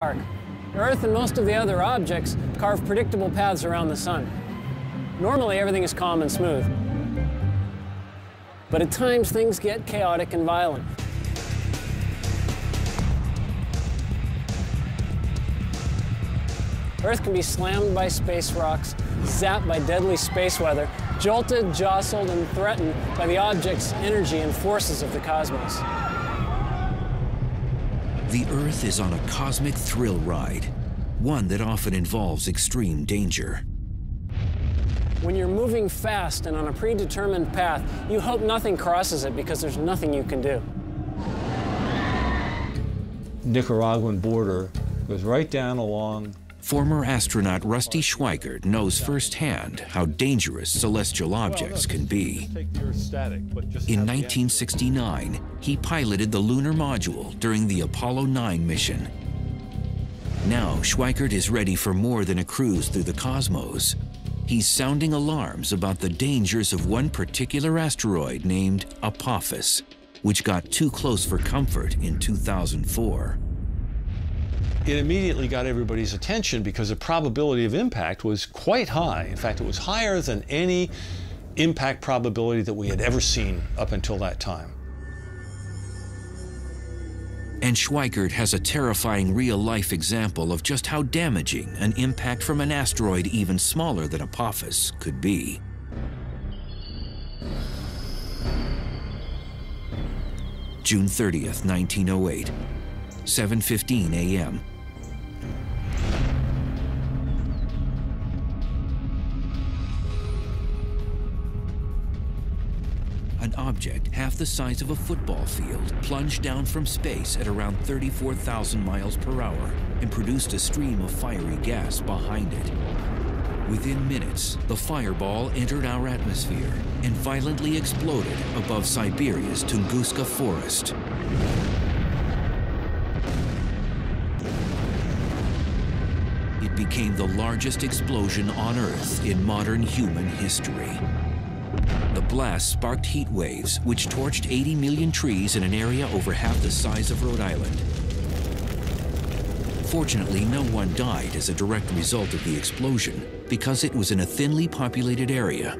arc. Earth and most of the other objects carve predictable paths around the sun. Normally, everything is calm and smooth. But at times, things get chaotic and violent. Earth can be slammed by space rocks, zapped by deadly space weather, jolted, jostled, and threatened by the object's energy and forces of the cosmos. The Earth is on a cosmic thrill ride, one that often involves extreme danger. When you're moving fast and on a predetermined path, you hope nothing crosses it because there's nothing you can do. Nicaraguan border goes right down along. Former astronaut Rusty Schweikert knows firsthand how dangerous celestial objects can be. In 1969, he piloted the lunar module during the Apollo 9 mission. Now, Schweikert is ready for more than a cruise through the cosmos. He's sounding alarms about the dangers of one particular asteroid named Apophis, which got too close for comfort in 2004. It immediately got everybody's attention because the probability of impact was quite high. In fact, it was higher than any impact probability that we had ever seen up until that time. And Schweikert has a terrifying real-life example of just how damaging an impact from an asteroid even smaller than Apophis could be. June 30th, 1908, 7:15 a.m. An object half the size of a football field plunged down from space at around 34,000 miles per hour and produced a stream of fiery gas behind it. Within minutes, the fireball entered our atmosphere and violently exploded above Siberia's Tunguska forest. It became the largest explosion on Earth in modern human history. The blast sparked heat waves, which torched 80 million trees in an area over half the size of Rhode Island. Fortunately, no one died as a direct result of the explosion because it was in a thinly populated area.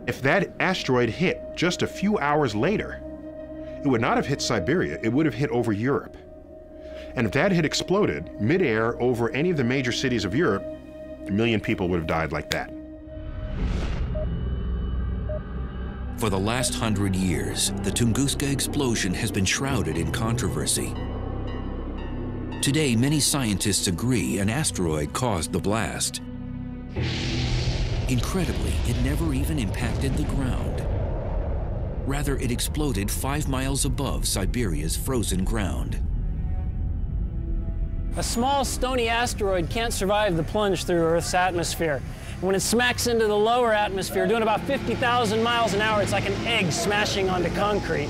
If that asteroid hit just a few hours later, it would not have hit Siberia, it would have hit over Europe. And if that had exploded midair over any of the major cities of Europe, 1 million people would have died like that. For the last 100 years, the Tunguska explosion has been shrouded in controversy. Today, many scientists agree an asteroid caused the blast. Incredibly, it never even impacted the ground. Rather, it exploded 5 miles above Siberia's frozen ground. A small, stony asteroid can't survive the plunge through Earth's atmosphere. When it smacks into the lower atmosphere, doing about 50,000 miles an hour, it's like an egg smashing onto concrete.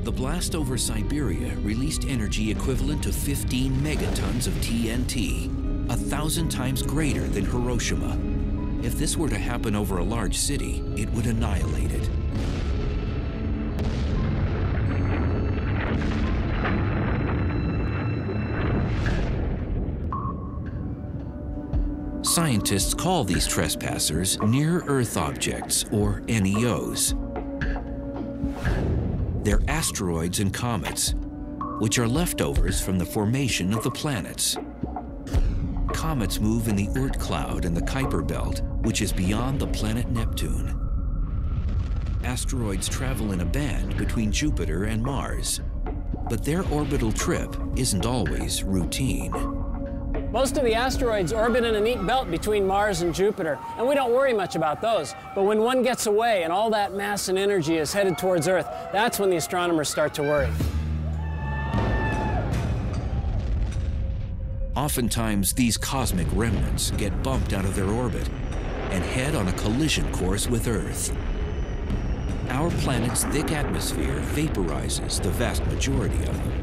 The blast over Siberia released energy equivalent to 15 megatons of TNT, 1,000 times greater than Hiroshima. If this were to happen over a large city, it would annihilate it. Scientists call these trespassers near-Earth objects, or NEOs. They're asteroids and comets, which are leftovers from the formation of the planets. Comets move in the Oort cloud and the Kuiper belt, which is beyond the planet Neptune. Asteroids travel in a band between Jupiter and Mars, but their orbital trip isn't always routine. Most of the asteroids orbit in a neat belt between Mars and Jupiter, and we don't worry much about those. But when one gets away and all that mass and energy is headed towards Earth, that's when the astronomers start to worry. Oftentimes, these cosmic remnants get bumped out of their orbit and head on a collision course with Earth. Our planet's thick atmosphere vaporizes the vast majority of them.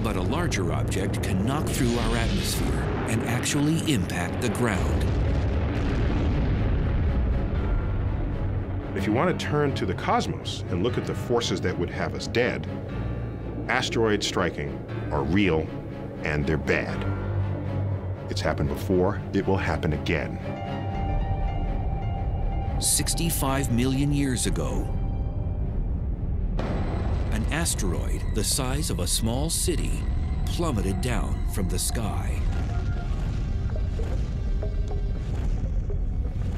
But a larger object can knock through our atmosphere and actually impact the ground. If you want to turn to the cosmos and look at the forces that would have us dead, asteroids striking are real and they're bad. It's happened before, it will happen again. 65 million years ago, an asteroid the size of a small city plummeted down from the sky.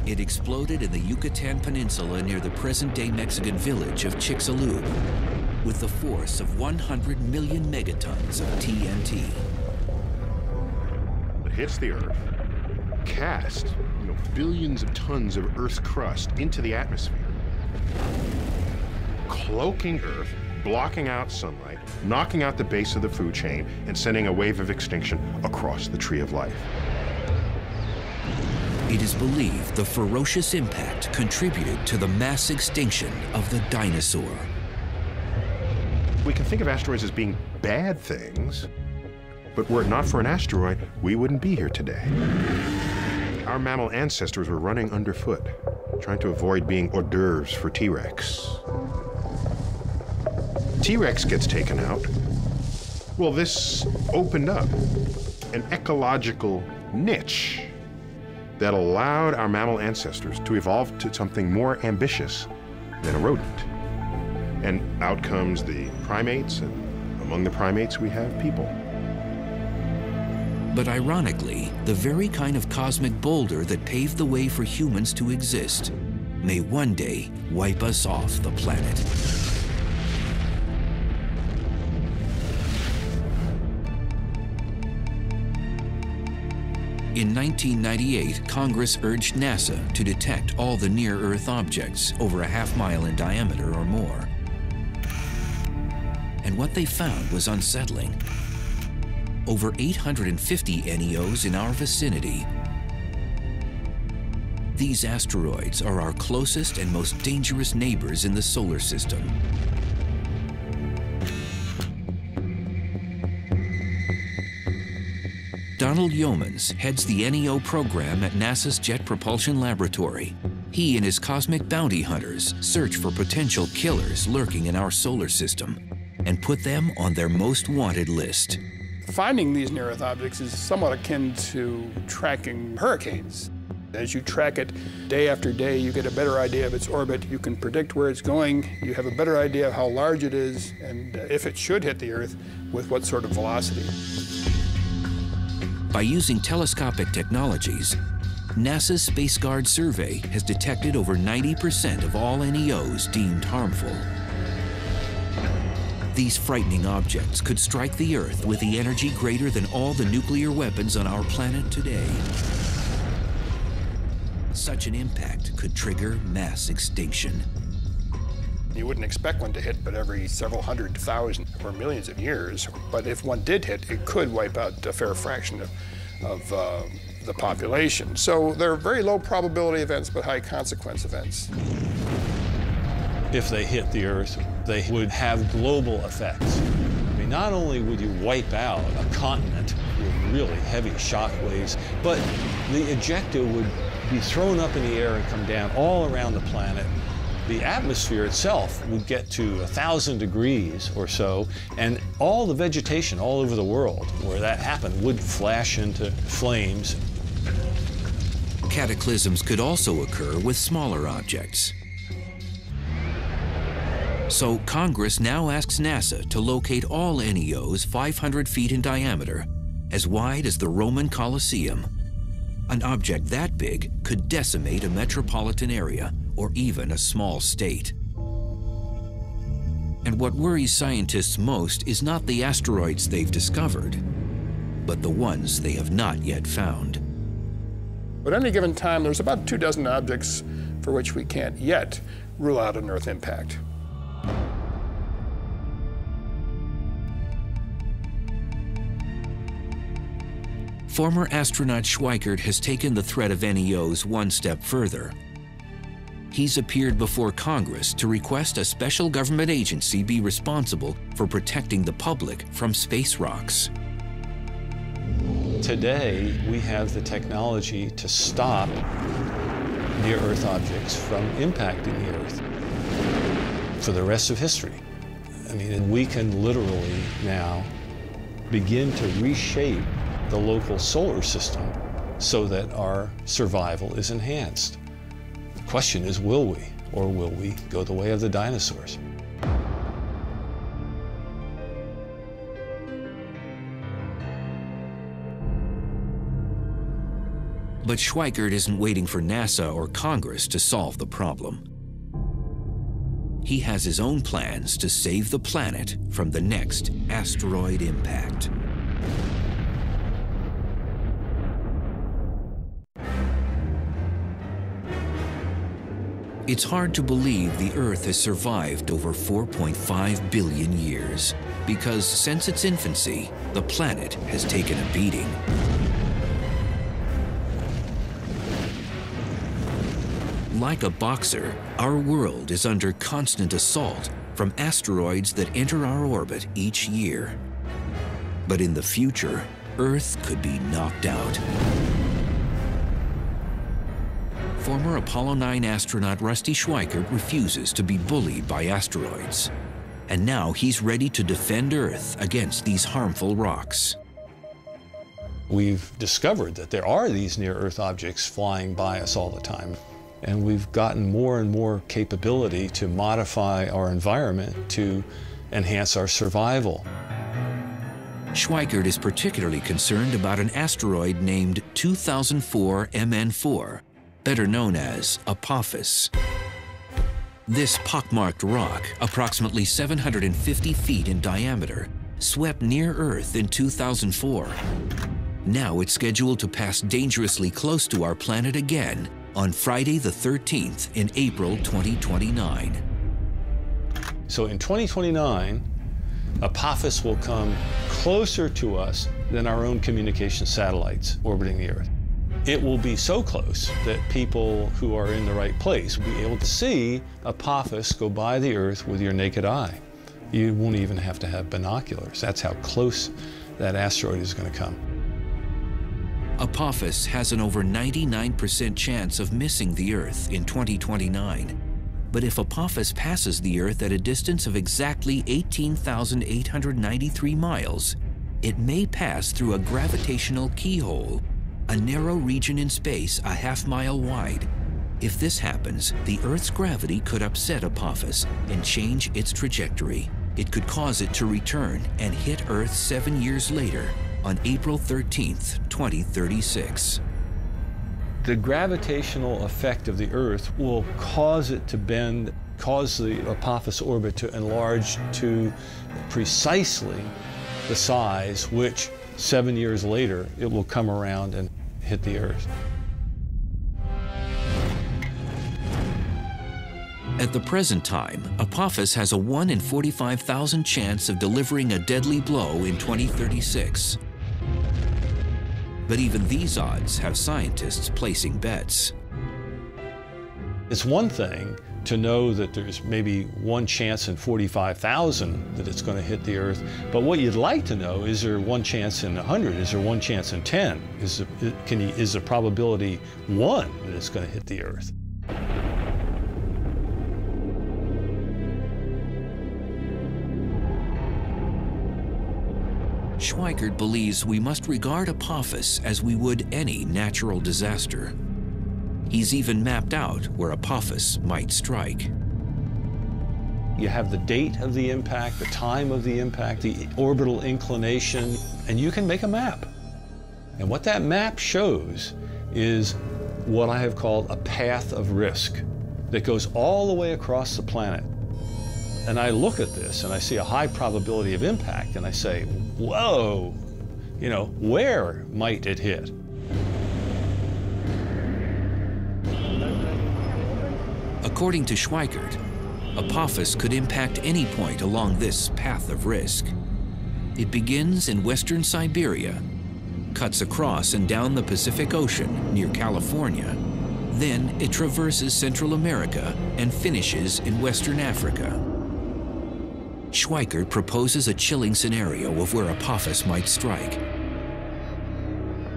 It exploded in the Yucatan Peninsula near the present-day Mexican village of Chicxulub with the force of 100 million megatons of TNT. It hits the Earth, casts billions of tons of Earth's crust into the atmosphere, cloaking Earth, blocking out sunlight, knocking out the base of the food chain, and sending a wave of extinction across the tree of life. It is believed the ferocious impact contributed to the mass extinction of the dinosaur. We can think of asteroids as being bad things, but were it not for an asteroid, we wouldn't be here today. Our mammal ancestors were running underfoot, trying to avoid being hors d'oeuvres for T-Rex. T-Rex gets taken out. Well, this opened up an ecological niche that allowed our mammal ancestors to evolve to something more ambitious than a rodent. And out comes the primates, and among the primates we have people. But ironically, the very kind of cosmic boulder that paved the way for humans to exist may one day wipe us off the planet. In 1998, Congress urged NASA to detect all the near-Earth objects over a half-mile in diameter or more. And what they found was unsettling. Over 850 NEOs in our vicinity. These asteroids are our closest and most dangerous neighbors in the solar system. Donald Yeomans heads the NEO program at NASA's Jet Propulsion Laboratory. He and his cosmic bounty hunters search for potential killers lurking in our solar system and put them on their most wanted list. Finding these near-Earth objects is somewhat akin to tracking hurricanes. As you track it day after day, you get a better idea of its orbit. You can predict where it's going. You have a better idea of how large it is and if it should hit the Earth, with what sort of velocity. By using telescopic technologies, NASA's Space Guard survey has detected over 90% of all NEOs deemed harmful. These frightening objects could strike the Earth with the energy greater than all the nuclear weapons on our planet today. Such an impact could trigger mass extinction. You wouldn't expect one to hit but every several 100,000 or millions of years. But if one did hit, it could wipe out a fair fraction of the population. So they're very low probability events, but high consequence events. If they hit the Earth, they would have global effects. I mean, not only would you wipe out a continent with really heavy shock waves, but the ejecta would be thrown up in the air and come down all around the planet. The atmosphere itself would get to 1,000 degrees or so, and all the vegetation all over the world where that happened would flash into flames. Cataclysms could also occur with smaller objects. So Congress now asks NASA to locate all NEOs 500 feet in diameter, as wide as the Roman Colosseum. An object that big could decimate a metropolitan area or even a small state. And what worries scientists most is not the asteroids they've discovered, but the ones they have not yet found. At any given time, there's about 24 objects for which we can't yet rule out an Earth impact. Former astronaut Schweikert has taken the threat of NEOs one step further. He's appeared before Congress to request a special government agency be responsible for protecting the public from space rocks. Today, we have the technology to stop near-Earth objects from impacting the Earth for the rest of history. I mean, and we can literally now begin to reshape the local solar system so that our survival is enhanced. The question is, will we? Or will we go the way of the dinosaurs? But Schweikert isn't waiting for NASA or Congress to solve the problem. He has his own plans to save the planet from the next asteroid impact. It's hard to believe the Earth has survived over 4.5 billion years, because since its infancy, the planet has taken a beating. Like a boxer, our world is under constant assault from asteroids that enter our orbit each year. But in the future, Earth could be knocked out. Former Apollo 9 astronaut Rusty Schweikert refuses to be bullied by asteroids. And now he's ready to defend Earth against these harmful rocks. We've discovered that there are these near-Earth objects flying by us all the time. And we've gotten more and more capability to modify our environment to enhance our survival. Schweikert is particularly concerned about an asteroid named 2004 MN4, better known as Apophis. This pockmarked rock, approximately 750 feet in diameter, swept near Earth in 2004. Now it's scheduled to pass dangerously close to our planet again on Friday the 13th in April 2029. So in 2029, Apophis will come closer to us than our own communication satellites orbiting the Earth. It will be so close that people who are in the right place will be able to see Apophis go by the Earth with your naked eye. You won't even have to have binoculars. That's how close that asteroid is going to come. Apophis has an over 99% chance of missing the Earth in 2029. But if Apophis passes the Earth at a distance of exactly 18,893 miles, it may pass through a gravitational keyhole, a narrow region in space a half-mile wide. If this happens, the Earth's gravity could upset Apophis and change its trajectory. It could cause it to return and hit Earth 7 years later, on April 13th, 2036. The gravitational effect of the Earth will cause it to bend, cause the Apophis orbit to enlarge to precisely the size which 7 years later it will come around and hit the Earth. At the present time, Apophis has a 1 in 45,000 chance of delivering a deadly blow in 2036. But even these odds have scientists placing bets. It's one thing to know that there's maybe 1 chance in 45,000 that it's going to hit the Earth, but what you'd like to know, is there 1 chance in 100? Is there 1 chance in 10? Is the probability 1 that it's going to hit the Earth? Schweikert believes we must regard Apophis as we would any natural disaster. He's even mapped out where Apophis might strike. You have the date of the impact, the time of the impact, the orbital inclination, and you can make a map. And what that map shows is what I have called a path of risk that goes all the way across the planet. And I look at this and I see a high probability of impact and I say, whoa, you know, where might it hit? According to Schweikert, Apophis could impact any point along this path of risk. It begins in western Siberia, cuts across and down the Pacific Ocean near California. Then it traverses Central America and finishes in Western Africa. Schweikert proposes a chilling scenario of where Apophis might strike.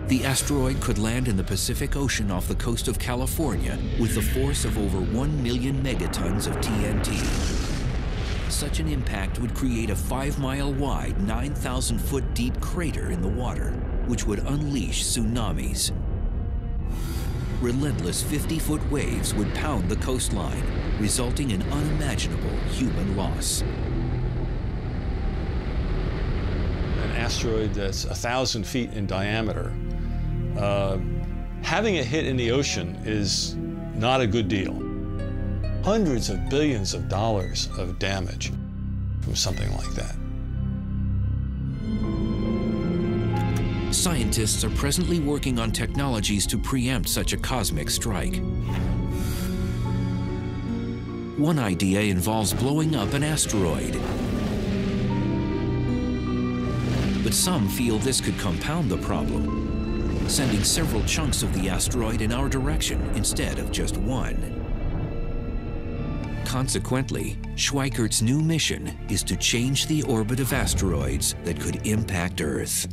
The asteroid could land in the Pacific Ocean off the coast of California with the force of over 1 million megatons of TNT. Such an impact would create a 5-mile wide, 9,000-foot deep crater in the water, which would unleash tsunamis. Relentless 50-foot waves would pound the coastline, resulting in unimaginable human loss. An asteroid that's 1,000 feet in diameter, having it hit in the ocean is not a good deal. Hundreds of billions of dollars of damage from something like that. Scientists are presently working on technologies to preempt such a cosmic strike. One idea involves blowing up an asteroid. But some feel this could compound the problem, sending several chunks of the asteroid in our direction instead of just one. Consequently, Schweikert's new mission is to change the orbit of asteroids that could impact Earth.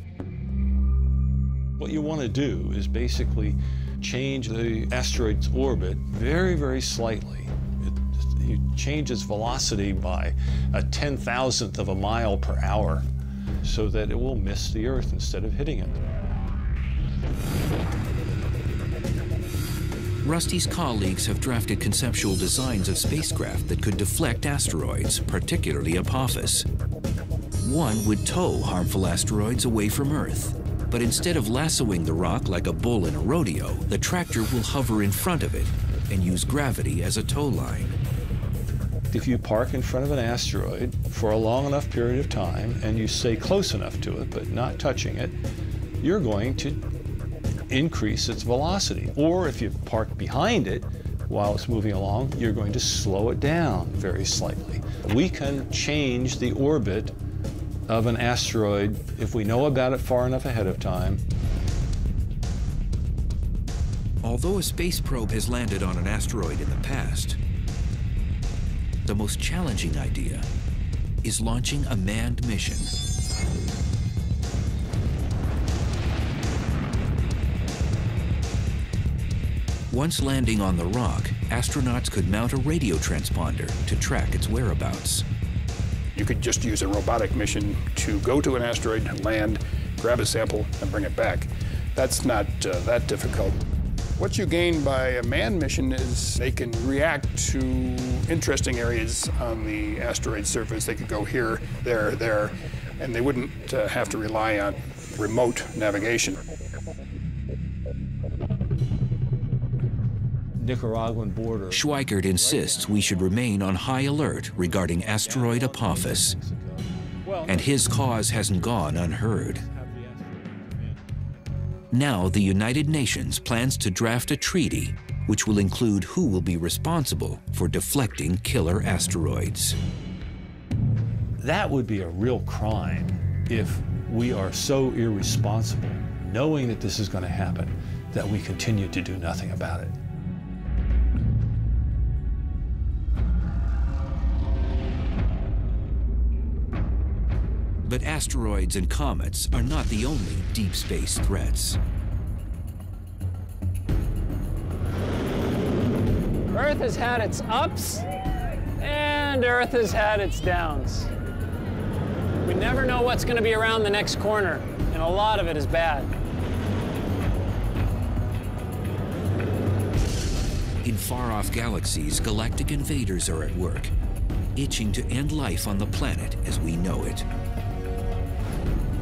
What you want to do is basically change the asteroid's orbit very, very slightly. You change its velocity by a 10,000th of a mile per hour so that it will miss the Earth instead of hitting it. Rusty's colleagues have drafted conceptual designs of spacecraft that could deflect asteroids, particularly Apophis. One would tow harmful asteroids away from Earth, but instead of lassoing the rock like a bull in a rodeo, the tractor will hover in front of it and use gravity as a tow line. If you park in front of an asteroid for a long enough period of time and you stay close enough to it but not touching it, you're going to increase its velocity. Or if you park behind it while it's moving along, you're going to slow it down very slightly. We can change the orbit of an asteroid if we know about it far enough ahead of time. Although a space probe has landed on an asteroid in the past, the most challenging idea is launching a manned mission. Once landing on the rock, astronauts could mount a radio transponder to track its whereabouts. You could just use a robotic mission to go to an asteroid, land, grab a sample, and bring it back. That's not that difficult. What you gain by a manned mission is they can react to interesting areas on the asteroid surface. They could go here, there, and they wouldn't have to rely on remote navigation. Nicaraguan border. Schweikert insists we should remain on high alert regarding asteroid Apophis, and his cause hasn't gone unheard. Now the United Nations plans to draft a treaty which will include who will be responsible for deflecting killer asteroids. That would be a real crime if we are so irresponsible, knowing that this is going to happen, that we continue to do nothing about it. But asteroids and comets are not the only deep space threats. Earth has had its ups, and Earth has had its downs. We never know what's going to be around the next corner, and a lot of it is bad. In far-off galaxies, galactic invaders are at work, itching to end life on the planet as we know it.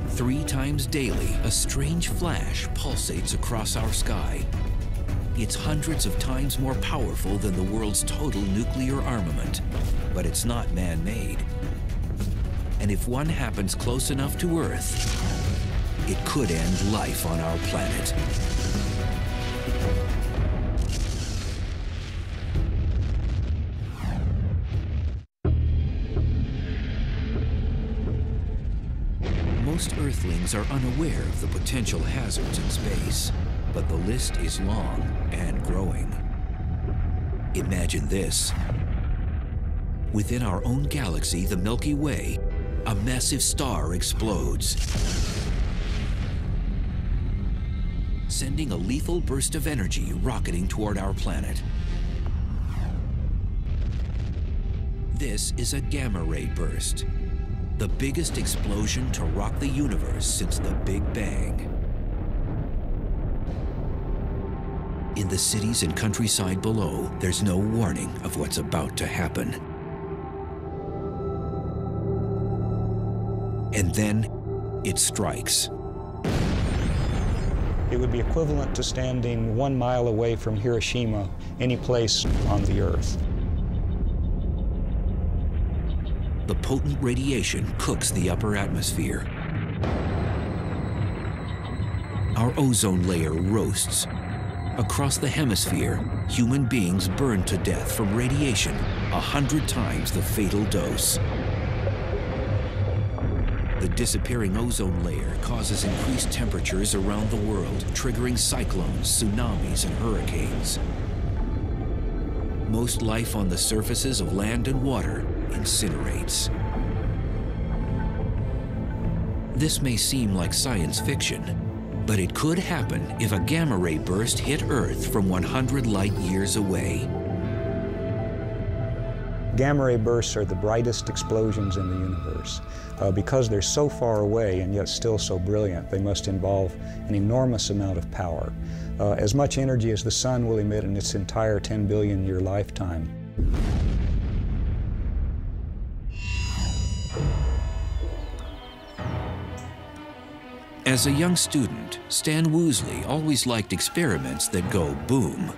3 times daily, a strange flash pulsates across our sky. It's hundreds of times more powerful than the world's total nuclear armament, but it's not man-made. And if one happens close enough to Earth, it could end life on our planet. Most Earthlings are unaware of the potential hazards in space, but the list is long and growing. Imagine this. Within our own galaxy, the Milky Way, a massive star explodes. sending a lethal burst of energy rocketing toward our planet. This is a gamma ray burst, the biggest explosion to rock the universe since the Big Bang. In the cities and countryside below, there's no warning of what's about to happen. And then it strikes. It would be equivalent to standing 1 mile away from Hiroshima, any place on the Earth. The potent radiation cooks the upper atmosphere. Our ozone layer roasts. Across the hemisphere, human beings burn to death from radiation 100 times the fatal dose. The disappearing ozone layer causes increased temperatures around the world, triggering cyclones, tsunamis, and hurricanes. Most life on the surfaces of land and water incinerates. This may seem like science fiction, but it could happen if a gamma ray burst hit Earth from 100 light years away. Gamma ray bursts are the brightest explosions in the universe. Because they're so far away and yet still so brilliant, they must involve an enormous amount of power. As much energy as the sun will emit in its entire 10 billion year lifetime. As a young student, Stan Woosley always liked experiments that go boom.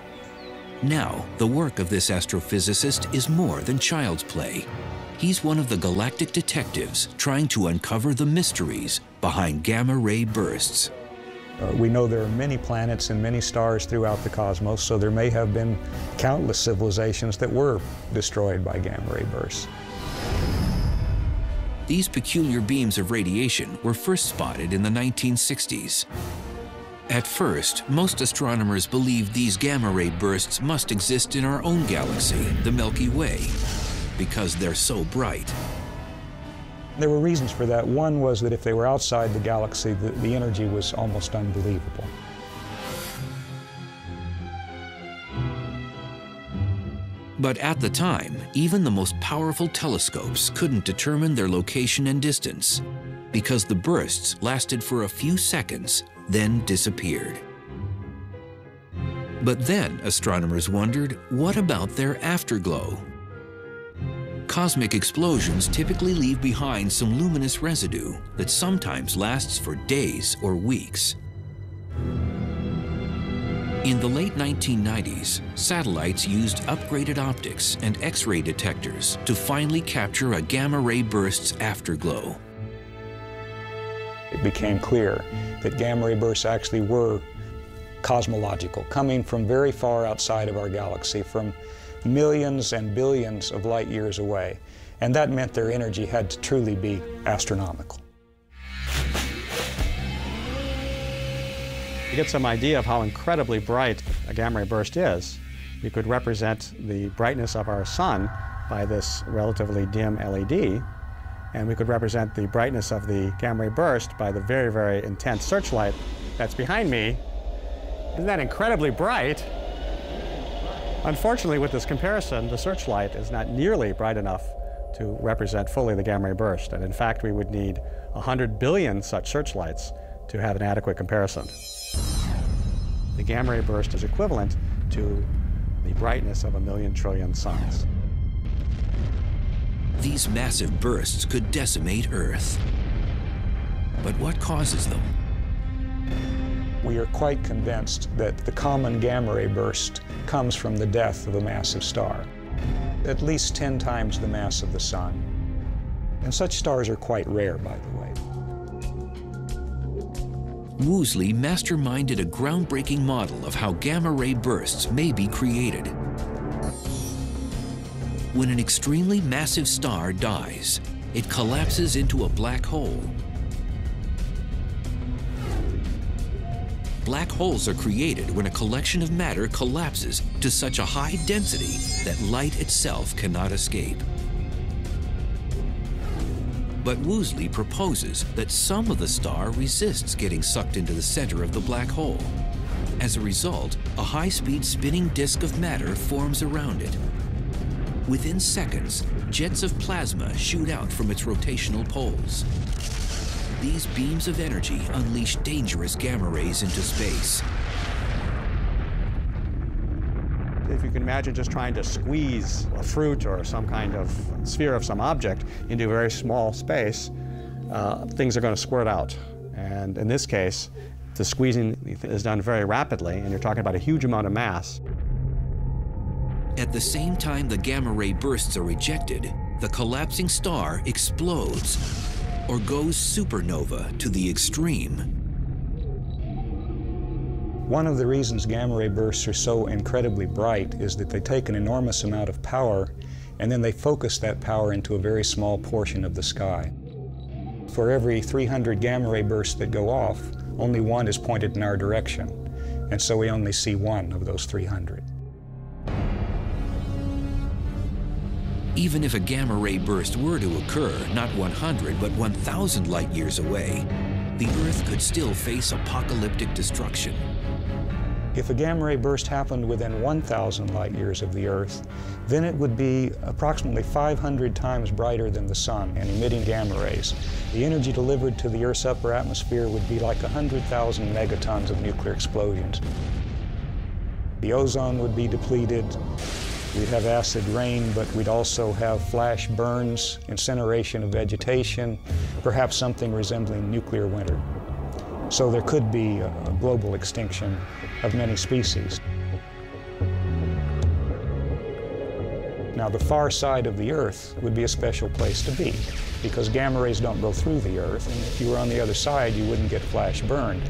Now, the work of this astrophysicist is more than child's play. He's one of the galactic detectives trying to uncover the mysteries behind gamma ray bursts. We know there are many planets and many stars throughout the cosmos, so there may have been countless civilizations that were destroyed by gamma ray bursts. These peculiar beams of radiation were first spotted in the 1960s. At first, most astronomers believed these gamma ray bursts must exist in our own galaxy, the Milky Way, because they're so bright. There were reasons for that. One was that if they were outside the galaxy, the energy was almost unbelievable. But at the time, even the most powerful telescopes couldn't determine their location and distance, because the bursts lasted for a few seconds, then disappeared. But then astronomers wondered, what about their afterglow? Cosmic explosions typically leave behind some luminous residue that sometimes lasts for days or weeks. In the late 1990s, satellites used upgraded optics and X-ray detectors to finally capture a gamma ray burst's afterglow. It became clear that gamma ray bursts actually were cosmological, coming from very far outside of our galaxy, from millions and billions of light years away. And that meant their energy had to truly be astronomical. To get some idea of how incredibly bright a gamma ray burst is, we could represent the brightness of our sun by this relatively dim LED, and we could represent the brightness of the gamma ray burst by the very, very intense searchlight that's behind me. Isn't that incredibly bright? Unfortunately, with this comparison, the searchlight is not nearly bright enough to represent fully the gamma ray burst, and in fact, we would need 100 billion such searchlights to have an adequate comparison. The gamma ray burst is equivalent to the brightness of 1,000,000 trillion suns. These massive bursts could decimate Earth. But what causes them? We are quite convinced that the common gamma ray burst comes from the death of a massive star, at least 10 times the mass of the sun. And such stars are quite rare, by the way. Woosley masterminded a groundbreaking model of how gamma ray bursts may be created. When an extremely massive star dies, it collapses into a black hole. Black holes are created when a collection of matter collapses to such a high density that light itself cannot escape. But Woosley proposes that some of the star resists getting sucked into the center of the black hole. As a result, a high-speed spinning disk of matter forms around it. Within seconds, jets of plasma shoot out from its rotational poles. These beams of energy unleash dangerous gamma rays into space. If you can imagine just trying to squeeze a fruit or some kind of sphere of some object into a very small space, things are going to squirt out. And in this case, the squeezing is done very rapidly, and you're talking about a huge amount of mass. At the same time the gamma ray bursts are ejected, the collapsing star explodes or goes supernova to the extreme. One of the reasons gamma ray bursts are so incredibly bright is that they take an enormous amount of power and then they focus that power into a very small portion of the sky. For every 300 gamma ray bursts that go off, only one is pointed in our direction, and so we only see one of those 300. Even if a gamma ray burst were to occur not 100 but 1,000 light years away, the Earth could still face apocalyptic destruction. If a gamma ray burst happened within 1,000 light years of the Earth, then it would be approximately 500 times brighter than the Sun and emitting gamma rays. The energy delivered to the Earth's upper atmosphere would be like 100,000 megatons of nuclear explosions. The ozone would be depleted. We'd have acid rain, but we'd also have flash burns, incineration of vegetation, perhaps something resembling nuclear winter. So there could be a global extinction of many species. Now, the far side of the Earth would be a special place to be, because gamma rays don't go through the Earth, and if you were on the other side, you wouldn't get flash burned.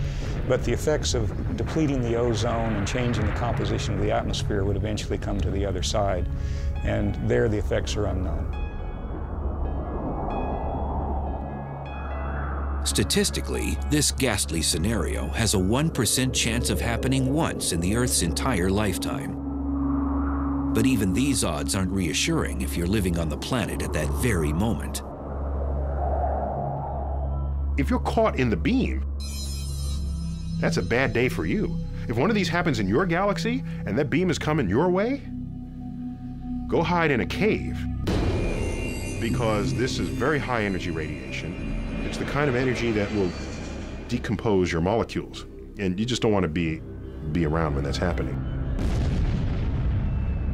But the effects of depleting the ozone and changing the composition of the atmosphere would eventually come to the other side, and there the effects are unknown. Statistically, this ghastly scenario has a 1% chance of happening once in the Earth's entire lifetime. But even these odds aren't reassuring if you're living on the planet at that very moment. If you're caught in the beam, that's a bad day for you. If one of these happens in your galaxy and that beam is coming your way, go hide in a cave, because this is very high energy radiation. It's the kind of energy that will decompose your molecules, and you just don't want to be around when that's happening.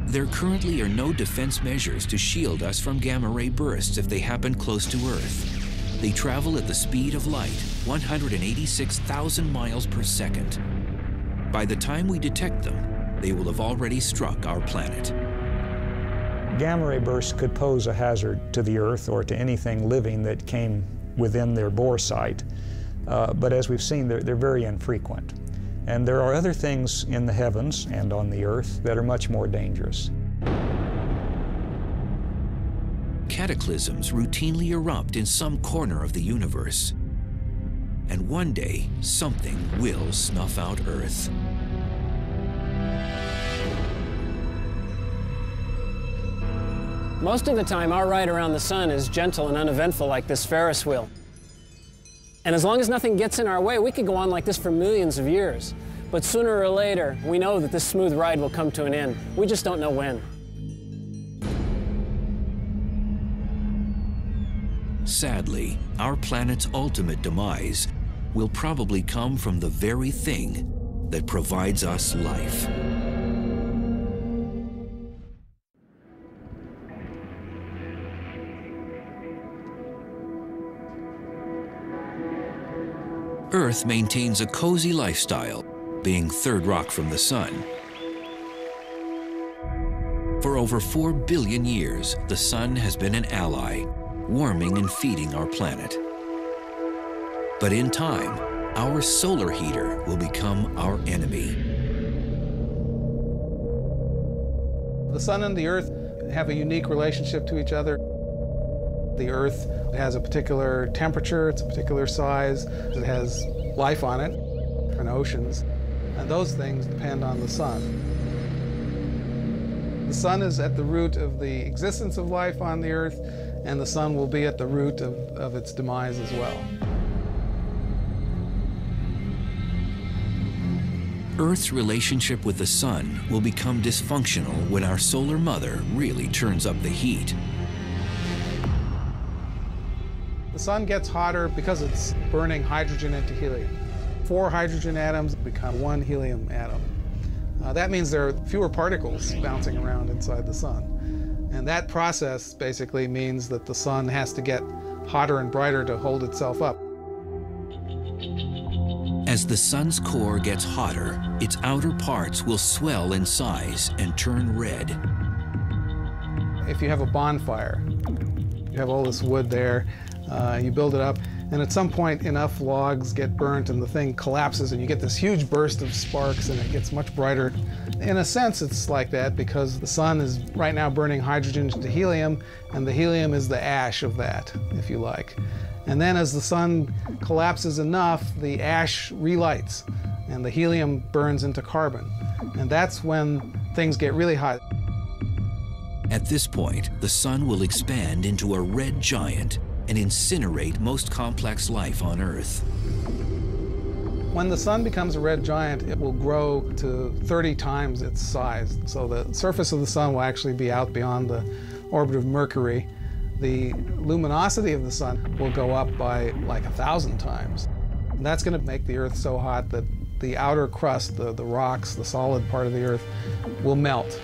There currently are no defense measures to shield us from gamma ray bursts if they happen close to Earth. They travel at the speed of light, 186,000 miles per second. By the time we detect them, they will have already struck our planet. Gamma ray bursts could pose a hazard to the Earth or to anything living that came within their bore site, but as we've seen, they're very infrequent. And there are other things in the heavens and on the Earth that are much more dangerous. Cataclysms routinely erupt in some corner of the universe. And one day, something will snuff out Earth. Most of the time, our ride around the sun is gentle and uneventful like this Ferris wheel. And as long as nothing gets in our way, we could go on like this for millions of years. But sooner or later, we know that this smooth ride will come to an end. We just don't know when. Sadly, our planet's ultimate demise will probably come from the very thing that provides us life. Earth maintains a cozy lifestyle, being third rock from the sun. For over 4 billion years, the sun has been an ally, warming and feeding our planet. But in time, our solar heater will become our enemy. The sun and the Earth have a unique relationship to each other. The Earth has a particular temperature, it's a particular size, it has life on it, and oceans, and those things depend on the sun. The sun is at the root of the existence of life on the Earth, and the sun will be at the root of its demise as well. Earth's relationship with the sun will become dysfunctional when our solar mother really turns up the heat. The sun gets hotter because it's burning hydrogen into helium. 4 hydrogen atoms become 1 helium atom. That means there are fewer particles bouncing around inside the sun. And that process basically means that the sun has to get hotter and brighter to hold itself up. As the sun's core gets hotter, its outer parts will swell in size and turn red. If you have a bonfire, you have all this wood there, you build it up, and at some point enough logs get burnt and the thing collapses and you get this huge burst of sparks and it gets much brighter. In a sense it's like that because the sun is right now burning hydrogen into helium, and the helium is the ash of that, if you like. And then as the sun collapses enough, the ash relights and the helium burns into carbon. And that's when things get really hot. At this point, the sun will expand into a red giant and incinerate most complex life on Earth. When the sun becomes a red giant, it will grow to 30 times its size. So the surface of the sun will actually be out beyond the orbit of Mercury. The luminosity of the sun will go up by like 1,000 times. And that's going to make the Earth so hot that the outer crust, the rocks, the solid part of the Earth, will melt.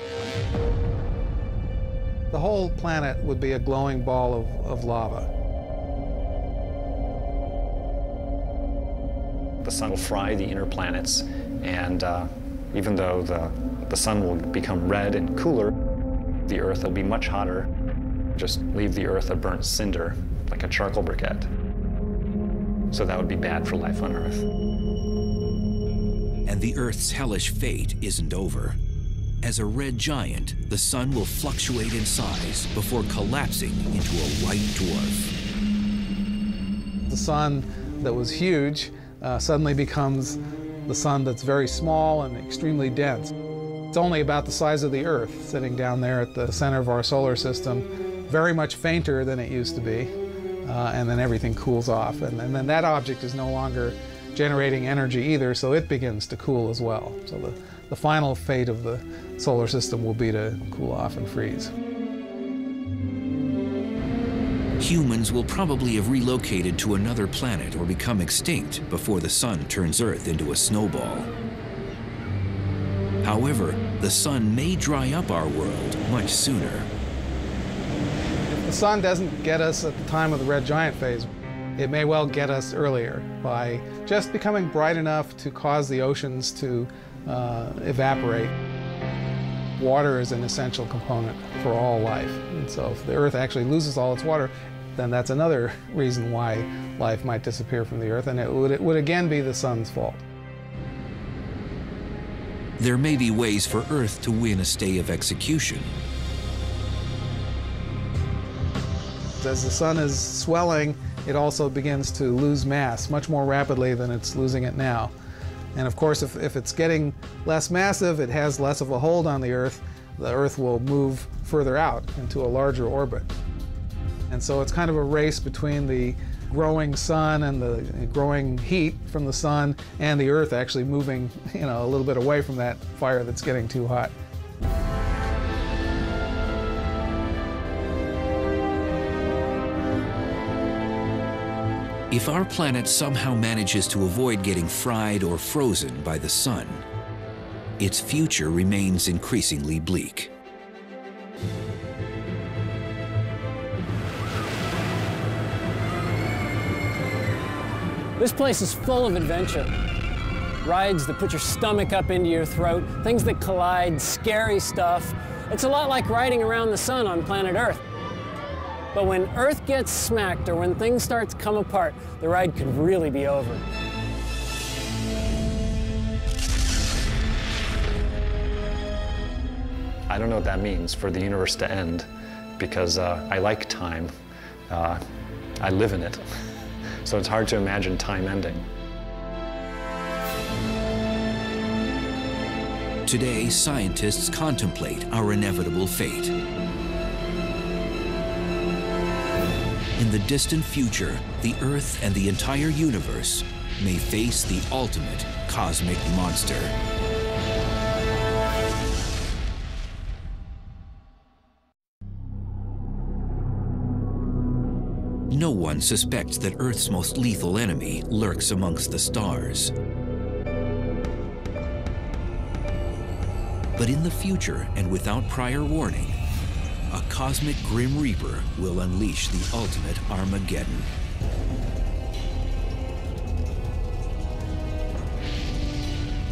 The whole planet would be a glowing ball of lava. The sun will fry the inner planets, and even though the sun will become red and cooler, the Earth will be much hotter. Just leave the Earth a burnt cinder, like a charcoal briquette. So that would be bad for life on Earth. And the Earth's hellish fate isn't over. As a red giant, the sun will fluctuate in size before collapsing into a white dwarf. The sun that was huge suddenly becomes the sun that's very small and extremely dense. It's only about the size of the Earth, sitting down there at the center of our solar system, very much fainter than it used to be, and then everything cools off. And then that object is no longer generating energy either, so it begins to cool as well. So the final fate of the solar system will be to cool off and freeze. Humans will probably have relocated to another planet or become extinct before the sun turns Earth into a snowball. However, the sun may dry up our world much sooner. If the sun doesn't get us at the time of the red giant phase, it may well get us earlier by just becoming bright enough to cause the oceans to evaporate. Water is an essential component for all life. And so if the Earth actually loses all its water, then that's another reason why life might disappear from the Earth, and it would again be the sun's fault. There may be ways for Earth to win a stay of execution. As the sun is swelling, it also begins to lose mass much more rapidly than it's losing it now. And of course, if it's getting less massive, it has less of a hold on the Earth will move further out into a larger orbit. And so it's kind of a race between the growing sun and the growing heat from the sun and the Earth actually moving, a little bit away from that fire that's getting too hot. If our planet somehow manages to avoid getting fried or frozen by the sun, its future remains increasingly bleak. This place is full of adventure. Rides that put your stomach up into your throat, things that collide, scary stuff. It's a lot like riding around the sun on planet Earth. But when Earth gets smacked or when things start to come apart, the ride could really be over. I don't know what that means for the universe to end, because I like time. I live in it. So it's hard to imagine time ending. Today, scientists contemplate our inevitable fate. In the distant future, the Earth and the entire universe may face the ultimate cosmic monster. no one suspects that Earth's most lethal enemy lurks amongst the stars. But in the future, and without prior warning, a cosmic Grim Reaper will unleash the ultimate Armageddon.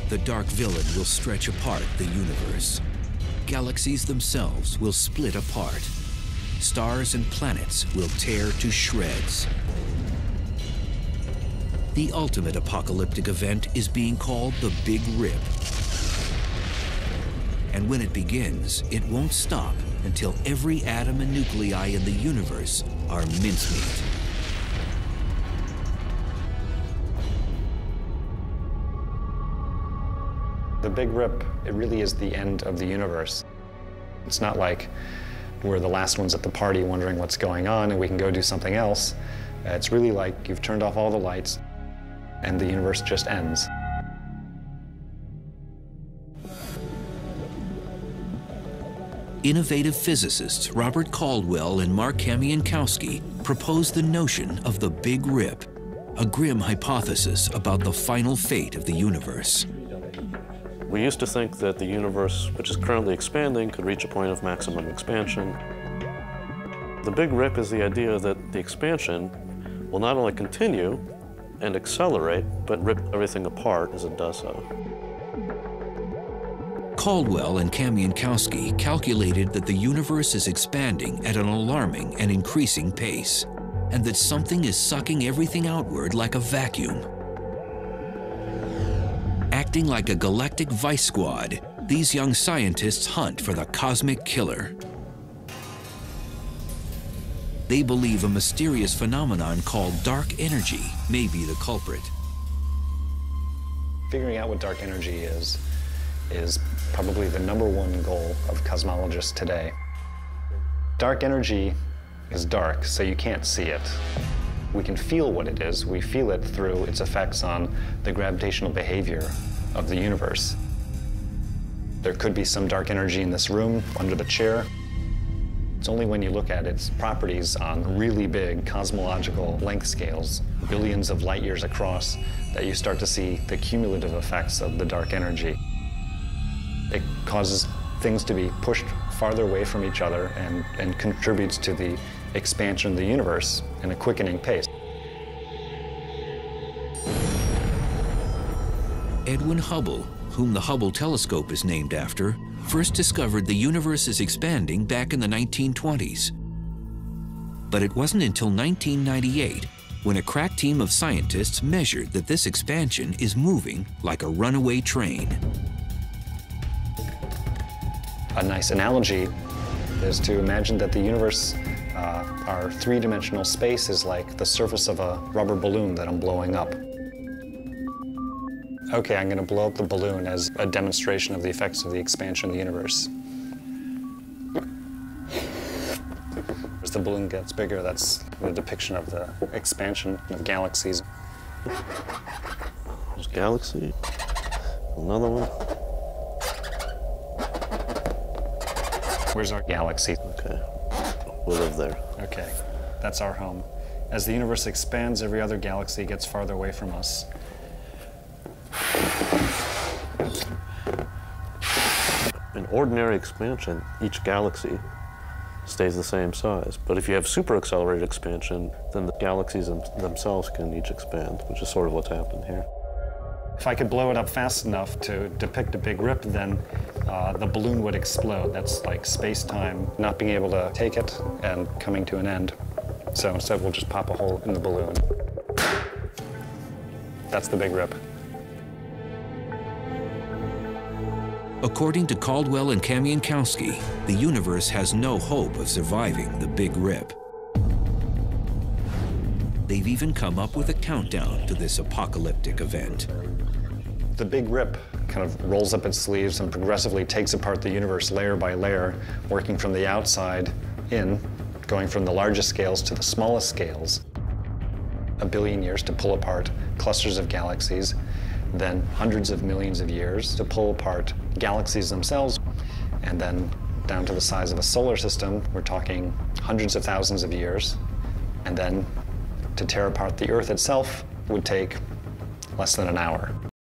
The dark villain will stretch apart the universe. Galaxies themselves will split apart. Stars and planets will tear to shreds. The ultimate apocalyptic event is being called the Big Rip. And when it begins, it won't stop until every atom and nuclei in the universe are mincemeat. The Big Rip, it really is the end of the universe. It's not like we're the last ones at the party wondering what's going on and we can go do something else. It's really like you've turned off all the lights and the universe just ends. Innovative physicists Robert Caldwell and Mark Kamiankowski proposed the notion of the Big Rip, a grim hypothesis about the final fate of the universe. We used to think that the universe, which is currently expanding, could reach a point of maximum expansion. The Big Rip is the idea that the expansion will not only continue and accelerate, but rip everything apart as it does so. Caldwell and Kamiankowski calculated that the universe is expanding at an alarming and increasing pace, and that something is sucking everything outward like a vacuum. Acting like a galactic vice squad, these young scientists hunt for the cosmic killer. They believe a mysterious phenomenon called dark energy may be the culprit. Figuring out what dark energy is probably the #1 goal of cosmologists today. Dark energy is dark, so you can't see it. We can feel what it is. We feel it through its effects on the gravitational behavior of the universe. There could be some dark energy in this room, under the chair. It's only when you look at its properties on really big cosmological length scales, billions of light years across, that you start to see the cumulative effects of the dark energy. It causes things to be pushed farther away from each other and contributes to the expansion of the universe in a quickening pace. Edwin Hubble, whom the Hubble telescope is named after, first discovered the universe is expanding back in the 1920s. But it wasn't until 1998 when a crack team of scientists measured that this expansion is moving like a runaway train. A nice analogy is to imagine that the universe, our three-dimensional space, is like the surface of a rubber balloon that I'm blowing up. Okay, I'm going to blow up the balloon as a demonstration of the effects of the expansion of the universe. As the balloon gets bigger, that's the depiction of the expansion of galaxies. There's galaxy, another one. Where's our galaxy? Okay, we'll live there. Okay, that's our home. As the universe expands, every other galaxy gets farther away from us. In ordinary expansion, each galaxy stays the same size. But if you have super accelerated expansion, then the galaxies themselves can each expand, which is sort of what's happened here. If I could blow it up fast enough to depict a big rip, then the balloon would explode. That's like space-time not being able to take it and coming to an end. So instead, we'll just pop a hole in the balloon. That's the big rip. According to Caldwell and Kamiankowski, the universe has no hope of surviving the Big Rip. They've even come up with a countdown to this apocalyptic event. The Big Rip kind of rolls up its sleeves and progressively takes apart the universe layer by layer, working from the outside in, going from the largest scales to the smallest scales. 1 billion years to pull apart clusters of galaxies, then hundreds of millions of years to pull apart galaxies themselves, and then down to the size of a solar system, we're talking hundreds of thousands of years. And then to tear apart the Earth itself would take less than an hour.